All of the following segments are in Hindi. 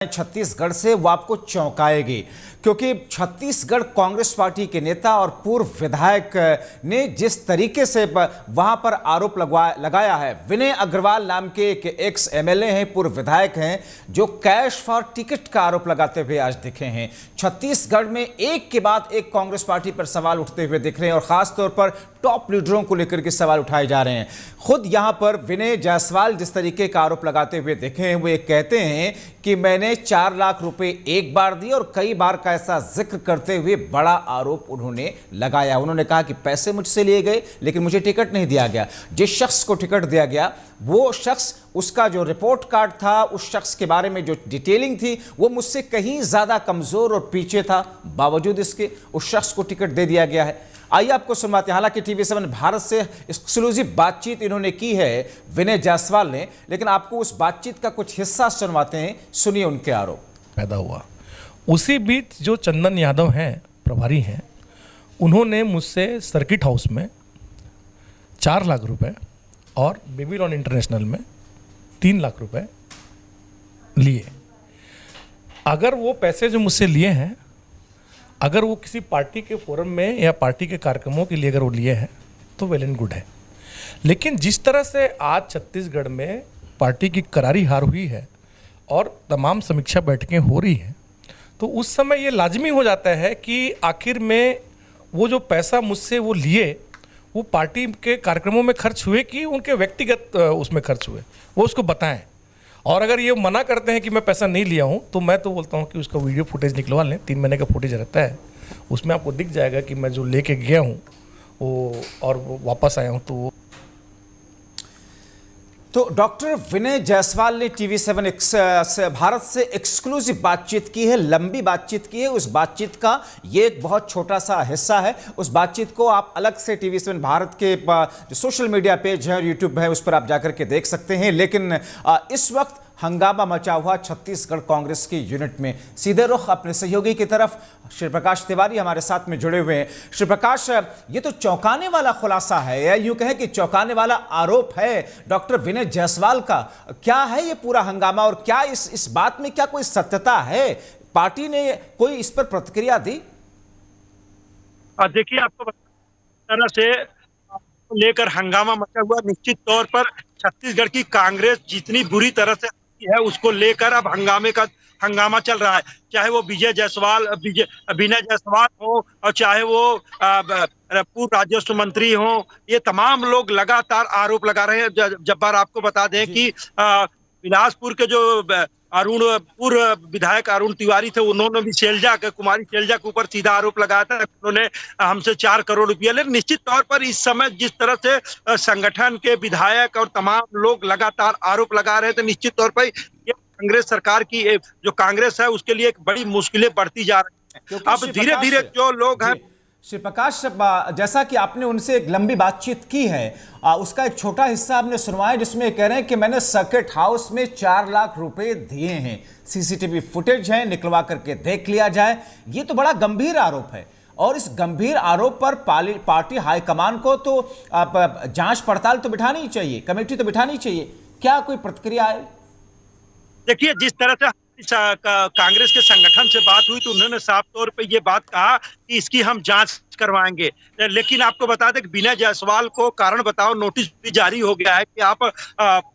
छत्तीसगढ़ से वो आपको चौंकाएगी, क्योंकि छत्तीसगढ़ कांग्रेस पार्टी के नेता और पूर्व विधायक ने जिस तरीके से वहां पर आरोप लगाया है। विनय अग्रवाल नाम के एक एक्स एमएलए हैं, पूर्व विधायक हैं, जो कैश फॉर टिकट का आरोप लगाते हुए आज दिखे हैं। छत्तीसगढ़ में एक के बाद एक कांग्रेस पार्टी पर सवाल उठते हुए दिख रहे हैं और खासतौर पर टॉप लीडरों को लेकर के सवाल उठाए जा रहे हैं। खुद यहां पर विनय जायसवाल जिस तरीके का आरोप लगाते हुए दिखे हैं, वो ये कहते हैं कि मैंने 4 लाख रुपए एक बार दिए और कई बार का ऐसा जिक्र करते हुए बड़ा आरोप उन्होंने लगाया। उन्होंने कहा कि पैसे मुझसे लिए गए लेकिन मुझे टिकट नहीं दिया गया। जिस शख्स को टिकट दिया गया वो शख्स, उसका जो रिपोर्ट कार्ड था, उस शख्स के बारे में जो डिटेलिंग थी वो मुझसे कहीं ज्यादा कमजोर और पीछे था। बावजूद इसके उस शख्स को टिकट दे दिया गया है। आइए आपको सुनवाते हैं। हालांकि टीवी7 भारत से एक्सक्लूसिव बातचीत इन्होंने की है विनय जायसवाल ने, लेकिन आपको उस बातचीत का कुछ हिस्सा सुनवाते हैं। सुनिए उनके आरोप। पैदा हुआ उसी बीच जो चंदन यादव हैं, प्रभारी हैं, उन्होंने मुझसे सर्किट हाउस में 4 लाख रुपए और बेबीलोन इंटरनेशनल में 3 लाख रुपए लिए। अगर वो पैसे जो मुझसे लिए हैं, अगर वो किसी पार्टी के फोरम में या पार्टी के कार्यक्रमों के लिए अगर वो लिए हैं तो वेल एंड गुड है। लेकिन जिस तरह से आज छत्तीसगढ़ में पार्टी की करारी हार हुई है और तमाम समीक्षा बैठकें हो रही हैं, तो उस समय ये लाजमी हो जाता है कि आखिर में वो जो पैसा मुझसे वो लिए वो पार्टी के कार्यक्रमों में खर्च हुए कि उनके व्यक्तिगत उसमें खर्च हुए, वो उसको बताएं। और अगर ये मना करते हैं कि मैं पैसा नहीं लिया हूँ, तो मैं तो बोलता हूँ कि उसका वीडियो फुटेज निकलवा लें। 3 महीने का फुटेज रहता है, उसमें आपको दिख जाएगा कि मैं जो लेके गया हूँ वो और वो वापस आया हूँ। तो डॉक्टर विनय जायसवाल ने टीवी7 भारत से एक्सक्लूसिव बातचीत की है, लंबी बातचीत की है। उस बातचीत का ये एक बहुत छोटा सा हिस्सा है। उस बातचीत को आप अलग से टीवी7 भारत के जो सोशल मीडिया पेज है और यूट्यूब है उस पर आप जाकर के देख सकते हैं। लेकिन इस वक्त हंगामा मचा हुआ छत्तीसगढ़ कांग्रेस की यूनिट में। सीधे रुख अपने सहयोगी की तरफ, श्री प्रकाश तिवारी हमारे साथ में जुड़े हुए हैं। श्री प्रकाश, ये तो चौंकाने वाला खुलासा है, या यूं कहें कि चौंकाने वाला आरोप है डॉक्टर विनय जायसवाल का। क्या है ये पूरा हंगामा और क्या इस बात में क्या कोई सत्यता है? पार्टी ने कोई इस पर प्रतिक्रिया दी? देखिए, आपको तरह से लेकर हंगामा मचा हुआ। निश्चित तौर पर छत्तीसगढ़ की कांग्रेस जितनी बुरी तरह से है उसको लेकर अब हंगामा चल रहा है। चाहे वो विनय जायसवाल हो और चाहे वो पूर्व राजस्व मंत्री हो, ये तमाम लोग लगातार आरोप लगा रहे हैं। जब्बार, आपको बता दें कि बिलासपुर के जो पूर्व विधायक अरुण तिवारी थे, उन्होंने भी कुमारी शैलजा के ऊपर सीधा आरोप लगाया था। उन्होंने हमसे 4 करोड़ रुपया ले। निश्चित तौर पर इस समय जिस तरह से संगठन के विधायक और तमाम लोग लगातार आरोप लगा रहे थे, निश्चित तौर पर ये कांग्रेस सरकार की जो कांग्रेस है उसके लिए एक बड़ी मुश्किलें बढ़ती जा रही हैं। अब धीरे धीरे जो लोग हैं, श्री प्रकाश, जैसा कि आपने उनसे एक लंबी बातचीत की है, उसका एक छोटा हिस्सा आपने सुनवाया जिसमें कह रहे हैं कि मैंने सर्किट हाउस में 4 लाख रुपए दिए हैं। सीसीटीवी फुटेज है, निकलवा करके देख लिया जाए। ये तो बड़ा गंभीर आरोप है और इस गंभीर आरोप पर पार्टी हाईकमान को तो जांच पड़ताल तो बिठानी ही चाहिए, कमेटी तो बिठानी चाहिए। क्या कोई प्रतिक्रिया है? देखिए, जिस तरह से कांग्रेस के संगठन से बात हुई तो उन्होंने साफ तौर पे ये बात कहा कि इसकी हम जांच करवाएंगे। लेकिन आपको बता दें कि विनय जायसवाल को कारण बताओ नोटिस भी जारी हो गया है कि आप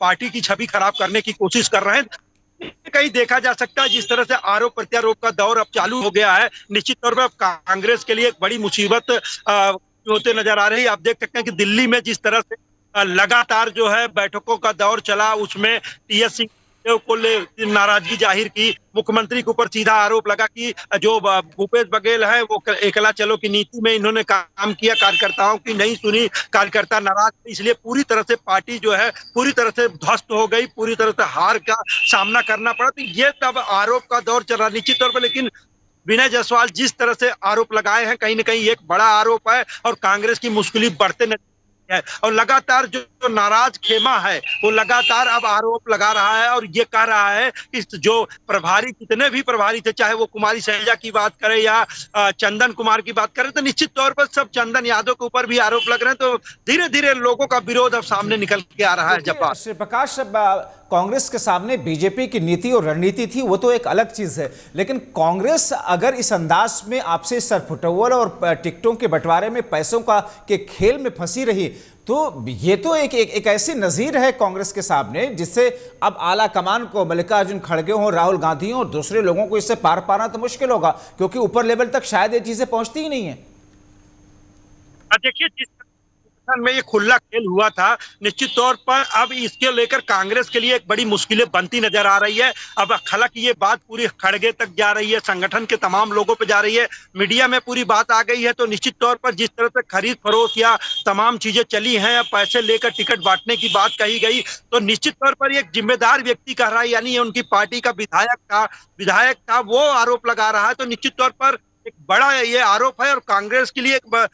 पार्टी की छवि खराब करने की कोशिश कर रहे हैं। कहीं देखा जा सकता है जिस तरह से आरोप प्रत्यारोप का दौर अब चालू हो गया है, निश्चित तौर पर कांग्रेस के लिए एक बड़ी मुसीबत होते नजर आ रही है। आप देख सकते हैं कि दिल्ली में जिस तरह से लगातार जो है बैठकों का दौर चला, उसमें टीएस सिंह को ले नाराजगी जाहिर की। मुख्यमंत्री के ऊपर सीधा आरोप लगा कि जो भूपेश बघेल है वो एकला चलो की नीति में इन्होंने काम किया, कार्यकर्ताओं की नहीं सुनी, कार्यकर्ता नाराज, इसलिए पूरी तरह से पार्टी जो है पूरी तरह से ध्वस्त हो गई, पूरी तरह से हार का सामना करना पड़ा। तो ये तब आरोप का दौर चल रहा निश्चित तौर पर। लेकिन विनय जायसवाल जिस तरह से आरोप लगाए हैं, कहीं ना कहीं एक बड़ा आरोप है और कांग्रेस की मुश्किलें बढ़ते है और लगातार जो नाराज खेमा है वो लगातार अब आरोप लगा रहा है और ये कह रहा है कि जो प्रभारी जितने भी प्रभारी थे, चाहे वो कुमारी शैलजा की बात करें या चंदन कुमार की बात करें, तो निश्चित तौर पर सब चंदन यादव के ऊपर भी आरोप लग रहे हैं। तो धीरे धीरे लोगों का विरोध अब सामने निकल के आ रहा है। जब्बार श्री प्रकाश, कांग्रेस के सामने बीजेपी की नीति और रणनीति थी, वो तो एक अलग चीज है, लेकिन कांग्रेस अगर इस अंदाज में आपसे सरफुटौल और टिकटों के बंटवारे में पैसों का के खेल में फंसी रही, तो ये तो एक ऐसी नजीर है कांग्रेस के सामने जिससे अब आला कमान को, मल्लिकार्जुन खड़गे हो, राहुल गांधी हो और दूसरे लोगों को इससे पार पाना तो मुश्किल होगा, क्योंकि ऊपर लेवल तक शायद ये चीजें पहुंचती ही नहीं है। देखिए, जिस में ये खुला खेल हुआ था, निश्चित तौर पर अब इसके लेकर कांग्रेस के लिए एक बड़ी मुश्किलें बनती नजर आ रही है। अब हालांकि ये बात पूरी खड़गे तक जा रही है, संगठन के तमाम लोगों पे जा रही है, मीडिया में पूरी बात आ गई है। तो निश्चित तौर पर जिस तरह से खरीद फरोख्त या तमाम चीजें चली हैं, पैसे लेकर टिकट बांटने की बात कही गई, तो निश्चित तौर पर एक जिम्मेदार व्यक्ति कह रहा है, यानी उनकी पार्टी का विधायक था वो आरोप लगा रहा है। तो निश्चित तौर पर एक बड़ा ये आरोप है और कांग्रेस के लिए एक बड़ा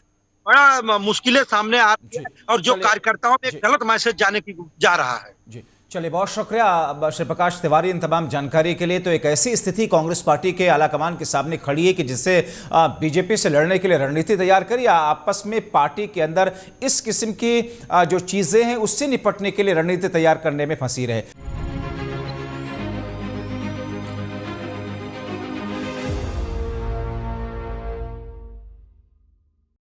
मुश्किलें सामने आ रही है और जो कार्यकर्ताओं में एक गलत मैसेज जाने की जा रहा है। जी चलिए, बहुत शुक्रिया श्री प्रकाश तिवारी इन तमाम जानकारी के लिए। तो एक ऐसी स्थिति कांग्रेस पार्टी के आलाकमान के सामने खड़ी है कि जिससे बीजेपी से लड़ने के लिए रणनीति तैयार करी, आपस में पार्टी के अंदर इस किस्म की जो चीजें हैं उससे निपटने के लिए रणनीति तैयार करने में फंसी रहे।